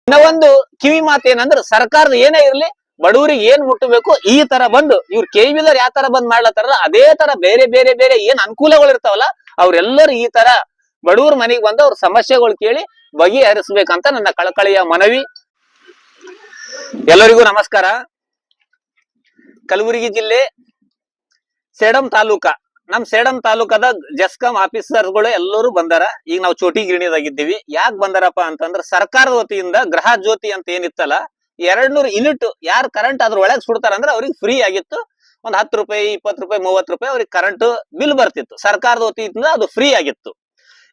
ಇನ್ನ ಒಂದು ಕಿವಿ ಮಾತು ಏನಂದ್ರೆ ಸರ್ಕಾರದ ಏನೇ ಇರ್ಲಿ ಬಡವರಿಗೆ ಏನ್ ಮುಟ್ಟಬೇಕು ಈ ತರ ಬಂದು ಇವ್ರು KVLR ಯಾವ ತರ ಬಂದ್ ಮಾಡ್ಲತ್ತಾರಲ್ಲ ಅದೇ ತರ ಬೇರೆ ಬೇರೆ ಬೇರೆ ಏನ್ ಅನುಕೂಲಗಳು ಇರ್ತಾವಲ್ಲ ಅವ್ರೆಲ್ಲರೂ ಈ ತರ ಬಡವ್ರ ಮನೆಗೆ ಬಂದು ಅವ್ರ ಸಮಸ್ಯೆಗಳು ಕೇಳಿ ಬಗೆಹರಿಸ್ಬೇಕಂತ ನನ್ನ ಕಳಕಳಿಯ ಮನವಿ. ಎಲ್ಲರಿಗೂ ನಮಸ್ಕಾರ. ಕಲಬುರಗಿ ಜಿಲ್ಲೆ ಸೇಡಂ ತಾಲೂಕ ನಮ್ ಸೇಡಂ ತಾಲೂಕದ ಜೆಸ್ಕಾಂ ಆಫೀಸರ್ಗಳು ಎಲ್ಲರೂ ಬಂದಾರ. ಈಗ ನಾವು ಚೋಟಿ ಗಿರಣಿದಾಗಿದ್ದೀವಿ. ಯಾಕೆ ಬಂದಾರಪ್ಪ ಅಂತಂದ್ರ ಸರ್ಕಾರದ ವತಿಯಿಂದ ಗೃಹ ಜ್ಯೋತಿ ಅಂತ ಏನಿತ್ತಲ್ಲ 200 ಯೂನಿಟ್ ಯಾರು ಕರೆಂಟ್ ಅದ್ರ ಒಳಗೆ ಸುಡ್ತಾರ ಅಂದ್ರೆ ಅವ್ರಿಗೆ ಫ್ರೀ ಆಗಿತ್ತು. ಒಂದ್ 10 ರೂಪಾಯಿ 20 ರೂಪಾಯಿ 30 ರೂಪಾಯಿ ಅವ್ರಿಗೆ ಕರೆಂಟ್ ಬಿಲ್ ಬರ್ತಿತ್ತು. ಸರ್ಕಾರದ ವತಿಯಿಂದ ಅದು ಫ್ರೀ ಆಗಿತ್ತು.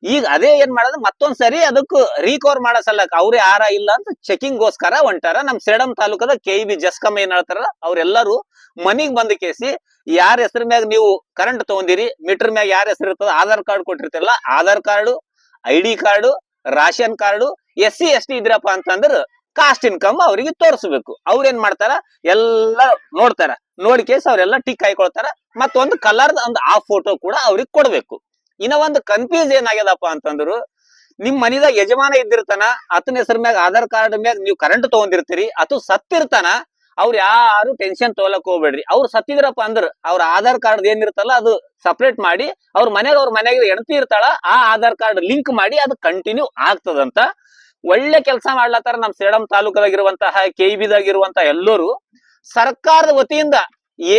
ಈಗ ಅದೇ ಏನ್ ಮಾಡೋದು ಮತ್ತೊಂದ್ ಸರಿ ಅದಕ್ಕೆ ರೀಕವರ್ ಮಾಡೋ ಸಲಕ್ ಅವ್ರೇ ಯಾರ ಇಲ್ಲ ಅಂತ ಚೆಕಿಂಗ್ ಗೋಸ್ಕರ ಹೊಂಟಾರ. ನಮ್ ಸೇಡಂ ತಾಲೂಕದ KEB ಜೆಸ್ಕಾಂ ಏನ್ ಹೇಳ್ತಾರ ಅವ್ರೆಲ್ಲರೂ ಮನಿಗ್ ಬಂದ ಕೇಸಿ ಯಾರ ಹೆಸರ ಮ್ಯಾಗ ನೀವು ಕರೆಂಟ್ ತಗೊಂಡಿರಿ, ಮೀಟರ್ ಮ್ಯಾಗ ಯಾರ ಹೆಸರು ಇರ್ತದ, ಆಧಾರ್ ಕಾರ್ಡ್ ಕೊಟ್ಟಿರ್ತಿರಲ್ಲ, Aadhaar card, ID card, ration card, SC ST ಇದ್ರಪ್ಪ ಅಂತಂದ್ರ ಕಾಸ್ಟ್ ಇನ್ಕಮ್ ಅವ್ರಿಗೆ ತೋರಿಸ್ಬೇಕು. ಅವ್ರ ಏನ್ ಮಾಡ್ತಾರ ಎಲ್ಲ ನೋಡ್ತಾರ. ನೋಡಿ ಕೇಸ್ ಅವ್ರೆಲ್ಲ ಟಿಕ್ ಹಾಕೊಳ್ತಾರ. ಮತ್ತೊಂದು ಕಲರ್ ಒಂದು ಆ ಫೋಟೋ ಕೂಡ ಅವ್ರಿಗೆ ಕೊಡ್ಬೇಕು. ಇನ್ನ ಒಂದು ಕನ್ಫ್ಯೂಸ್ ಏನಾಗ್ಯದಪ್ಪ ಅಂತಂದ್ರು, ನಿಮ್ ಮನಿದಾಗ ಯಜಮಾನ ಇದ್ದಿರ್ತಾನ, ಆತನ ಹೆಸರ ಮ್ಯಾಗ ಆಧಾರ್ ಕಾರ್ಡ್ ಮ್ಯಾಗ ನೀವು ಕರೆಂಟ್ ತಗೊಂಡಿರ್ತೀರಿ, ಅದು ಸತ್ತಿರ್ತಾನ, ಅವ್ರು ಯಾರು ಟೆನ್ಷನ್ ತಗೊಳಕ್ ಹೋಗ್ಬೇಡ್ರಿ. ಅವ್ರು ಸತ್ತಿದ್ರಪ್ಪ ಅಂದ್ರ ಅವ್ರ ಆಧಾರ್ ಕಾರ್ಡ್ ಏನಿರ್ತಲ್ಲ ಅದು ಸಪರೇಟ್ ಮಾಡಿ ಅವ್ರ ಮನೆಗೆ ಹೆಂಡತಿ ಇರ್ತಾಳ ಆ ಆಧಾರ್ ಕಾರ್ಡ್ ಲಿಂಕ್ ಮಾಡಿ ಅದು ಕಂಟಿನ್ಯೂ ಆಗ್ತದಂತ ಒಳ್ಳೆ ಕೆಲಸ ಮಾಡ್ಲತ್ತಾರ. ನಮ್ ಸೇಡಂ ತಾಲೂಕದಾಗಿರುವಂತಹ KEBದಾಗಿರುವಂತಹ ಎಲ್ಲರೂ ಸರ್ಕಾರದ ವತಿಯಿಂದ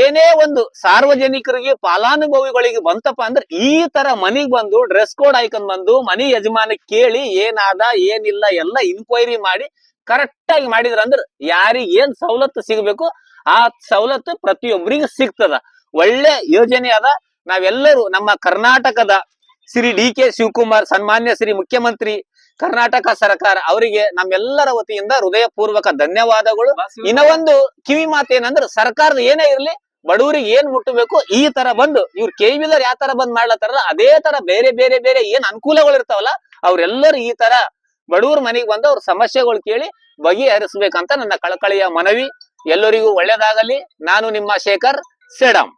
ಏನೇ ಒಂದು ಸಾರ್ವಜನಿಕರಿಗೆ ಫಲಾನುಭವಿಗಳಿಗೆ ಬಂತಪ್ಪ ಅಂದ್ರೆ ಈ ತರ ಮನಿಗ್ ಬಂದು ಡ್ರೆಸ್ ಕೋಡ್ ಹಾಕೊಂಡ್ ಬಂದು ಮನಿ ಯಜಮಾನ ಕೇಳಿ ಏನಾದ ಏನಿಲ್ಲ ಎಲ್ಲ ಇನ್ಕ್ವೈರಿ ಮಾಡಿ ಕರೆಕ್ಟ್ ಆಗಿ ಮಾಡಿದ್ರ ಅಂದ್ರ ಯಾರಿಗ ಏನ್ ಸವಲತ್ತು ಸಿಗಬೇಕು ಆ ಸವಲತ್ತು ಪ್ರತಿಯೊಬ್ಬರಿಗೆ ಸಿಗ್ತದ. ಒಳ್ಳೆ ಯೋಜನೆ ಅದ. ನಾವೆಲ್ಲರೂ ನಮ್ಮ ಕರ್ನಾಟಕದ ಶ್ರೀ DK ಶಿವಕುಮಾರ್ ಸನ್ಮಾನ್ಯ ಶ್ರೀ ಮುಖ್ಯಮಂತ್ರಿ ಕರ್ನಾಟಕ ಸರ್ಕಾರ ಅವರಿಗೆ ನಮ್ಮೆಲ್ಲರ ವತಿಯಿಂದ ಹೃದಯ ಪೂರ್ವಕ ಧನ್ಯವಾದಗಳು. ಇನ್ನ ಒಂದು ಕಿವಿ ಮಾತೇನಂದ್ರೆ ಸರ್ಕಾರದ ಏನೇ ಇರ್ಲಿ ಬಡವರಿಗೆ ಏನ್ ಮುಟ್ಟಬೇಕು ಈ ತರ ಬಂದು ಇವ್ರು KVLR ಯಾವ ತರ ಬಂದ್ ಮಾಡ್ಲತ್ತಾರಲ್ಲ ಅದೇ ತರ ಬೇರೆ ಬೇರೆ ಬೇರೆ ಏನ್ ಅನುಕೂಲಗಳು ಇರ್ತಾವಲ್ಲ ಅವ್ರೆಲ್ಲರೂ ಈ ತರ ಬಡವ್ರ ಮನೆಗೆ ಬಂದು ಅವ್ರ ಸಮಸ್ಯೆಗಳು ಕೇಳಿ ಬಗೆಹರಿಸ್ಬೇಕಂತ ನನ್ನ ಕಳಕಳಿಯ ಮನವಿ. ಎಲ್ಲರಿಗೂ ಒಳ್ಳೇದಾಗಲಿ. ನಾನು ನಿಮ್ಮ ಶೇಖರ್ ಸೇಡಂ.